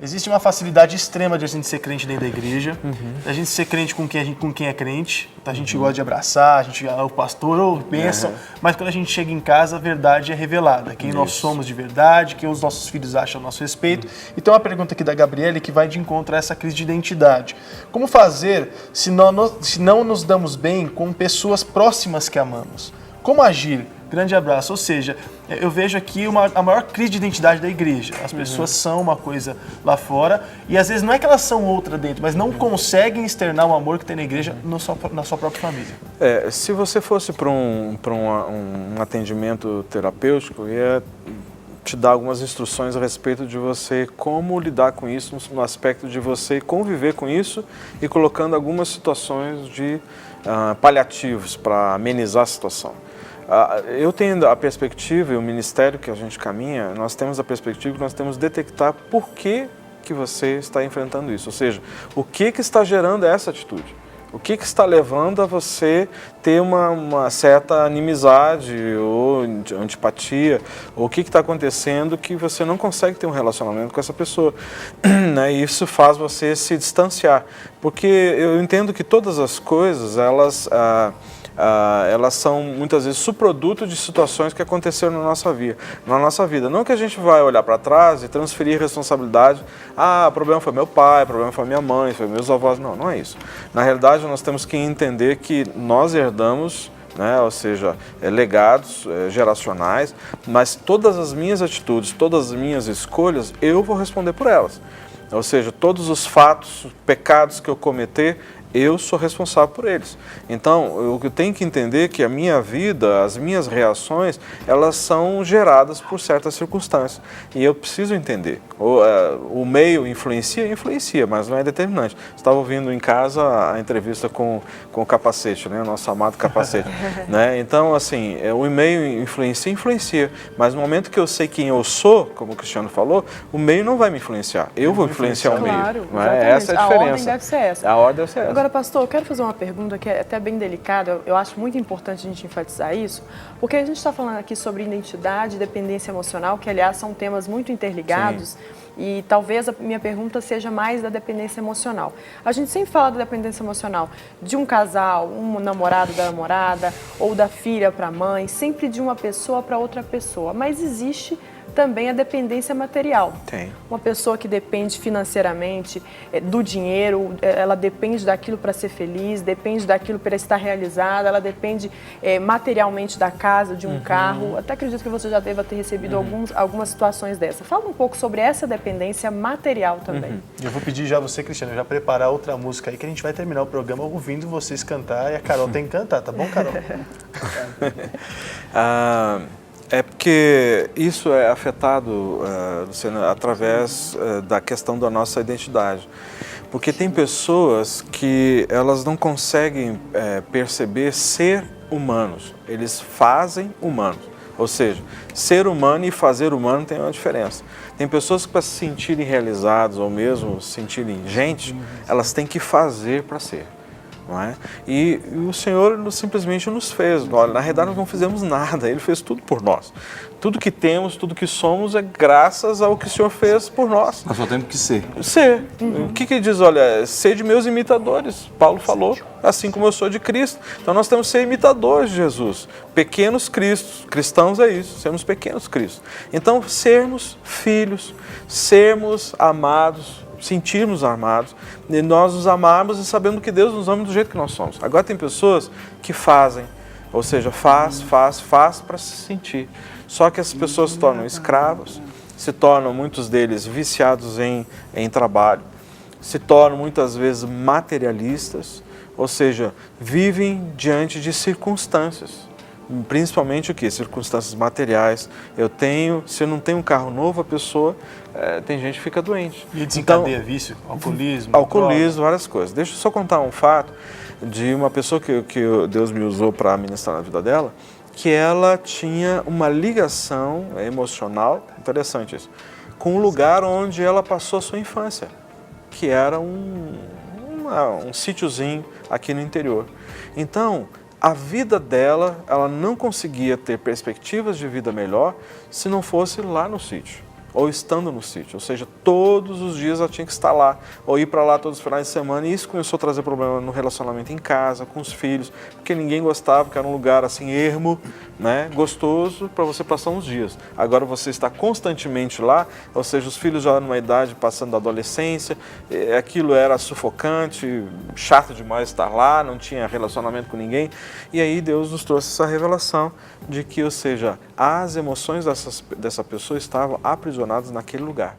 Existe uma facilidade extrema de a gente ser crente dentro da igreja, a gente ser crente com quem é crente, a gente gosta de abraçar, o pastor, bênção, mas quando a gente chega em casa, a verdade é revelada, quem nós somos de verdade, quem os nossos filhos acham a nosso respeito. Então, uma pergunta aqui da Gabriele que vai de encontro a essa crise de identidade. Como fazer se não nos damos bem com pessoas próximas que amamos? Como agir? Grande abraço. Ou seja, eu vejo aqui a maior crise de identidade da igreja. As pessoas são uma coisa lá fora e às vezes não é que elas são outra dentro, mas não conseguem externar o amor que tem na igreja na sua própria família. Se você fosse para um atendimento terapêutico, eu ia te dar algumas instruções a respeito de você como lidar com isso, no aspecto de você conviver com isso e colocando algumas situações de paliativos para amenizar a situação. Eu tenho a perspectiva, e o ministério que a gente caminha, nós temos a perspectiva que nós temos que detectar por que você está enfrentando isso. Ou seja, o que está gerando essa atitude? O que está levando a você ter uma certa inimizade ou antipatia? Ou o que está acontecendo que você não consegue ter um relacionamento com essa pessoa? E isso faz você se distanciar. Porque eu entendo que todas as coisas, elas são muitas vezes subproduto de situações que aconteceram na nossa vida. Não que a gente vai olhar para trás e transferir responsabilidade. O problema foi meu pai, o problema foi minha mãe, foi meus avós. Não, não é isso. Na realidade, nós temos que entender que nós herdamos, ou seja, legados geracionais, mas todas as minhas atitudes, todas as minhas escolhas, eu vou responder por elas. Ou seja, todos os fatos, pecados que eu cometer, eu sou responsável por eles. Então, eu tenho que entender que a minha vida, as minhas reações, elas são geradas por certas circunstâncias. E eu preciso entender. O meio influencia, mas não é determinante. Você estava ouvindo em casa a entrevista com o Capacete, o nosso amado Capacete. Então, assim, o meio influencia. Mas no momento que eu sei quem eu sou, como o Cristiano falou, o meio não vai me influenciar. Eu vou influenciar o meio. Claro, essa é a diferença. A ordem deve ser essa. A ordem deve ser essa. Agora, pastor, eu quero fazer uma pergunta que é até bem delicada, eu acho muito importante a gente enfatizar isso, porque a gente está falando aqui sobre identidade e dependência emocional, que, aliás, são temas muito interligados. Sim. E talvez a minha pergunta seja mais da dependência emocional. A gente sempre fala da dependência emocional de um casal, um namorado da namorada, ou da filha para a mãe, sempre de uma pessoa para outra pessoa, mas existe também a dependência material. Tem. Uma pessoa que depende financeiramente do dinheiro, ela depende daquilo para ser feliz, depende daquilo para estar realizada, ela depende materialmente da casa, de um carro. Até acredito que você já deva ter recebido algumas situações dessas. Fala um pouco sobre essa dependência material também. Eu vou pedir já você, Cristiano, já preparar outra música aí, que a gente vai terminar o programa ouvindo vocês cantar, e a Carol tem que cantar, tá bom, Carol? É porque isso é afetado, Luciano, através da questão da nossa identidade. Porque tem pessoas que elas não conseguem perceber ser humanos, eles fazem humanos. Ou seja, ser humano e fazer humano tem uma diferença. Tem pessoas que para se sentirem realizadas ou mesmo se sentirem gente, elas têm que fazer para ser. Não é? E o Senhor simplesmente nos fez. Olha, na realidade nós não fizemos nada, Ele fez tudo por nós. Tudo que temos, tudo que somos é graças ao que o Senhor fez por nós. Nós só temos que ser. Ser. O que Ele diz? Olha, sede meus imitadores. Paulo falou, assim como eu sou de Cristo. Então nós temos que ser imitadores de Jesus. Pequenos Cristos. Cristãos é isso, sermos pequenos Cristos. Então sermos filhos, sermos amados, sentirmos amados, e nós nos amarmos e sabendo que Deus nos ama do jeito que nós somos. Agora tem pessoas que fazem, ou seja, faz para se sentir. Só que essas pessoas se tornam escravos, se tornam muitos deles viciados em trabalho, se tornam muitas vezes materialistas, ou seja, vivem diante de circunstâncias. Principalmente o que? Circunstâncias materiais. Se eu não tenho um carro novo, a pessoa, tem gente que fica doente. E desencadeia vício, alcoolismo, várias coisas. Deixa eu só contar um fato de uma pessoa que Deus me usou para ministrar na vida dela, que ela tinha uma ligação emocional, interessante isso, com o lugar onde ela passou a sua infância, que era um sítiozinho aqui no interior. Então, a vida dela, ela não conseguia ter perspectivas de vida melhor se não fosse lá no sítio. ou estando no sítio, ou seja, todos os dias ela tinha que estar lá, ou ir para lá todos os finais de semana, e isso começou a trazer problema no relacionamento em casa, com os filhos, porque ninguém gostava, porque era um lugar assim ermo, né, gostoso para você passar uns dias. Agora você está constantemente lá, ou seja, os filhos já numa idade passando da adolescência, aquilo era sufocante, chato demais estar lá, não tinha relacionamento com ninguém, e aí Deus nos trouxe essa revelação de que, ou seja, as emoções dessa pessoa estavam aprisionadas naquele lugar.